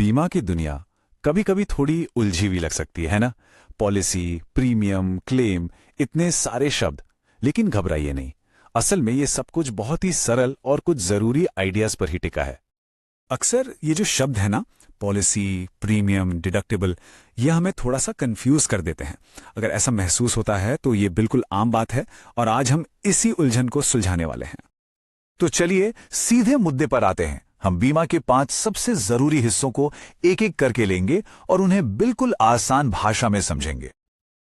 बीमा की दुनिया कभी कभी थोड़ी उलझी हुई लग सकती है ना। पॉलिसी, प्रीमियम, क्लेम, इतने सारे शब्द। लेकिन घबराइए नहीं, असल में ये सब कुछ बहुत ही सरल और कुछ जरूरी आइडियाज पर ही टिका है। अक्सर ये जो शब्द है ना, पॉलिसी, प्रीमियम, डिडक्टिबल, ये हमें थोड़ा सा कंफ्यूज कर देते हैं। अगर ऐसा महसूस होता है तो ये बिल्कुल आम बात है और आज हम इसी उलझन को सुलझाने वाले हैं। तो चलिए सीधे मुद्दे पर आते हैं। हम बीमा के 5 सबसे जरूरी हिस्सों को एक एक करके लेंगे और उन्हें बिल्कुल आसान भाषा में समझेंगे।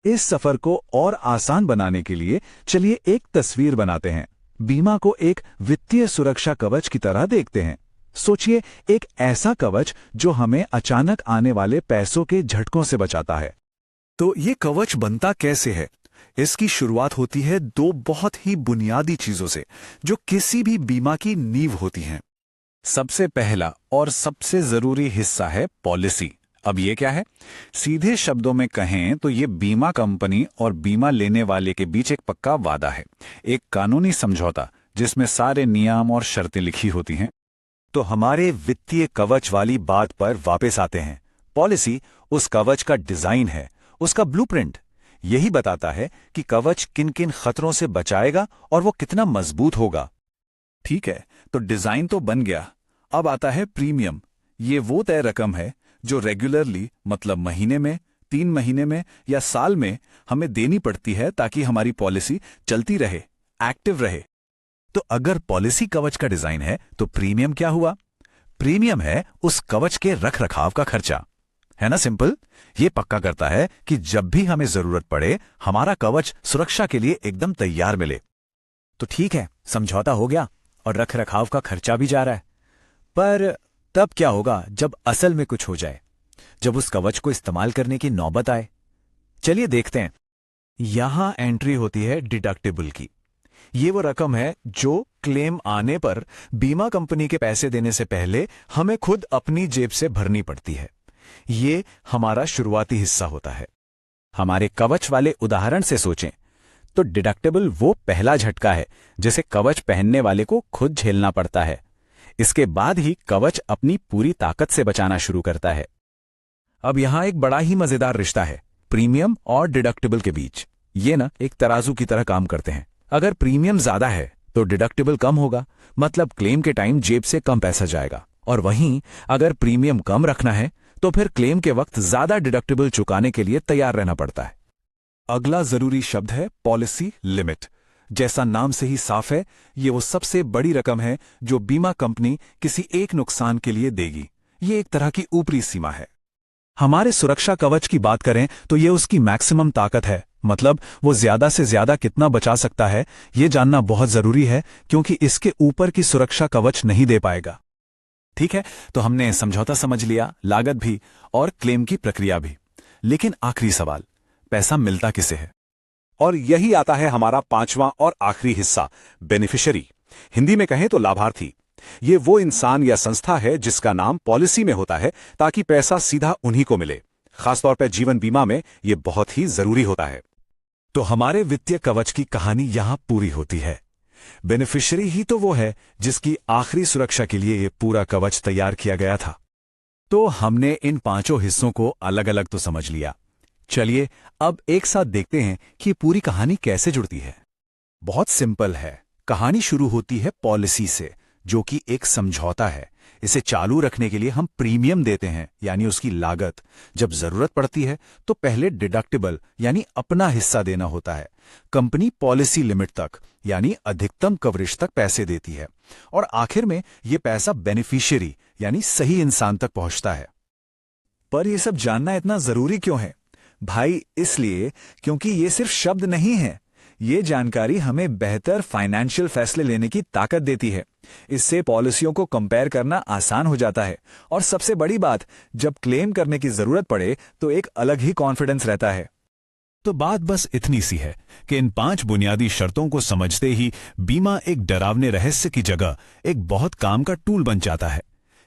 इस सफर को और आसान बनाने के लिए चलिए एक तस्वीर बनाते हैं। बीमा को एक वित्तीय सुरक्षा कवच की तरह देखते हैं। सोचिए, एक ऐसा कवच जो हमें अचानक आने वाले पैसों के झटकों से बचाता है। तो ये कवच बनता कैसे है? इसकी शुरुआत होती है 2 बहुत ही बुनियादी चीजों से जो किसी भी बीमा की नींव होती हैं। सबसे पहला और सबसे जरूरी हिस्सा है पॉलिसी। अब ये क्या है? सीधे शब्दों में कहें तो ये बीमा कंपनी और बीमा लेने वाले के बीच एक पक्का वादा है, एक कानूनी समझौता जिसमें सारे नियम और शर्तें लिखी होती हैं। तो हमारे वित्तीय कवच वाली बात पर वापस आते हैं। पॉलिसी उस कवच का डिजाइन है, उसका ब्लूप्रिंट। यही बताता है कि कवच किन किन खतरों से बचाएगा और वो कितना मजबूत होगा। ठीक है, तो डिजाइन तो बन गया। अब आता है प्रीमियम। ये वो तय रकम है जो रेगुलरली, मतलब महीने में, 3 महीने में या साल में हमें देनी पड़ती है ताकि हमारी पॉलिसी चलती रहे, एक्टिव रहे। तो अगर पॉलिसी कवच का डिजाइन है तो प्रीमियम क्या हुआ? प्रीमियम है उस कवच के रख रखाव का खर्चा। है ना सिंपल? ये पक्का करता है कि जब भी हमें जरूरत पड़े हमारा कवच सुरक्षा के लिए एकदम तैयार मिले। तो ठीक है, समझौता हो गया और रख रखाव का खर्चा भी जा रहा है। पर तब क्या होगा जब असल में कुछ हो जाए, जब उस कवच को इस्तेमाल करने की नौबत आए? चलिए देखते हैं। यहां एंट्री होती है डिडक्टिबल की। ये वो रकम है जो क्लेम आने पर बीमा कंपनी के पैसे देने से पहले हमें खुद अपनी जेब से भरनी पड़ती है। ये हमारा शुरुआती हिस्सा होता है। हमारे कवच वाले उदाहरण से सोचें तो डिडक्टिबल वो पहला झटका है जिसे कवच पहनने वाले को खुद झेलना पड़ता है। इसके बाद ही कवच अपनी पूरी ताकत से बचाना शुरू करता है। अब यहां एक बड़ा ही मजेदार रिश्ता है प्रीमियम और डिडक्टिबल के बीच। ये ना एक तराजू की तरह काम करते हैं। अगर प्रीमियम ज्यादा है तो डिडक्टिबल कम होगा, मतलब क्लेम के टाइम जेब से कम पैसा जाएगा। और वहीं अगर प्रीमियम कम रखना है तो फिर क्लेम के वक्त ज्यादा डिडक्टिबल चुकाने के लिए तैयार रहना पड़ता है। अगला जरूरी शब्द है पॉलिसी लिमिट। जैसा नाम से ही साफ है, ये वो सबसे बड़ी रकम है जो बीमा कंपनी किसी एक नुकसान के लिए देगी। ये एक तरह की ऊपरी सीमा है। हमारे सुरक्षा कवच की बात करें तो ये उसकी मैक्सिमम ताकत है, मतलब वो ज्यादा से ज्यादा कितना बचा सकता है ये जानना बहुत जरूरी है, क्योंकि इसके ऊपर की सुरक्षा कवच नहीं दे पाएगा। ठीक है, तो हमने समझौता समझ लिया, लागत भी और क्लेम की प्रक्रिया भी। लेकिन आखिरी सवाल, पैसा मिलता किसे है? और यही आता है हमारा 5वां और आखिरी हिस्सा, बेनिफिशियरी। हिंदी में कहें तो लाभार्थी। ये वो इंसान या संस्था है जिसका नाम पॉलिसी में होता है ताकि पैसा सीधा उन्हीं को मिले। खासतौर पर जीवन बीमा में ये बहुत ही जरूरी होता है। तो हमारे वित्तीय कवच की कहानी यहां पूरी होती है। बेनिफिशियरी ही तो वो है जिसकी आखिरी सुरक्षा के लिए ये पूरा कवच तैयार किया गया था। तो हमने इन 5 हिस्सों को अलग अलग तो समझ लिया। चलिए अब एक साथ देखते हैं कि पूरी कहानी कैसे जुड़ती है। बहुत सिंपल है। कहानी शुरू होती है पॉलिसी से, जो कि एक समझौता है। इसे चालू रखने के लिए हम प्रीमियम देते हैं, यानी उसकी लागत। जब जरूरत पड़ती है तो पहले डिडक्टिबल यानी अपना हिस्सा देना होता है। कंपनी पॉलिसी लिमिट तक यानी अधिकतम कवरेज तक पैसे देती है और आखिर में यह पैसा बेनिफिशियरी यानी सही इंसान तक पहुंचता है। पर यह सब जानना इतना जरूरी क्यों है? भाई इसलिए क्योंकि ये सिर्फ शब्द नहीं है, ये जानकारी हमें बेहतर फाइनेंशियल फैसले लेने की ताकत देती है। इससे पॉलिसियों को कंपेयर करना आसान हो जाता है और सबसे बड़ी बात, जब क्लेम करने की जरूरत पड़े तो एक अलग ही कॉन्फिडेंस रहता है। तो बात बस इतनी सी है कि इन 5 बुनियादी शर्तों को समझते ही बीमा एक डरावने रहस्य की जगह एक बहुत काम का टूल बन जाता है।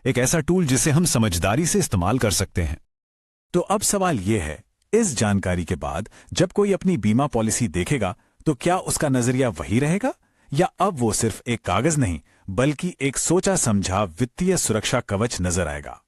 एक ऐसा टूल जिसे हम समझदारी से इस्तेमाल कर सकते हैं। तो अब सवाल यह है, इस जानकारी के बाद जब कोई अपनी बीमा पॉलिसी देखेगा तो क्या उसका नजरिया वही रहेगा, या अब वो सिर्फ एक कागज नहीं बल्कि एक सोचा समझा वित्तीय सुरक्षा कवच नजर आएगा?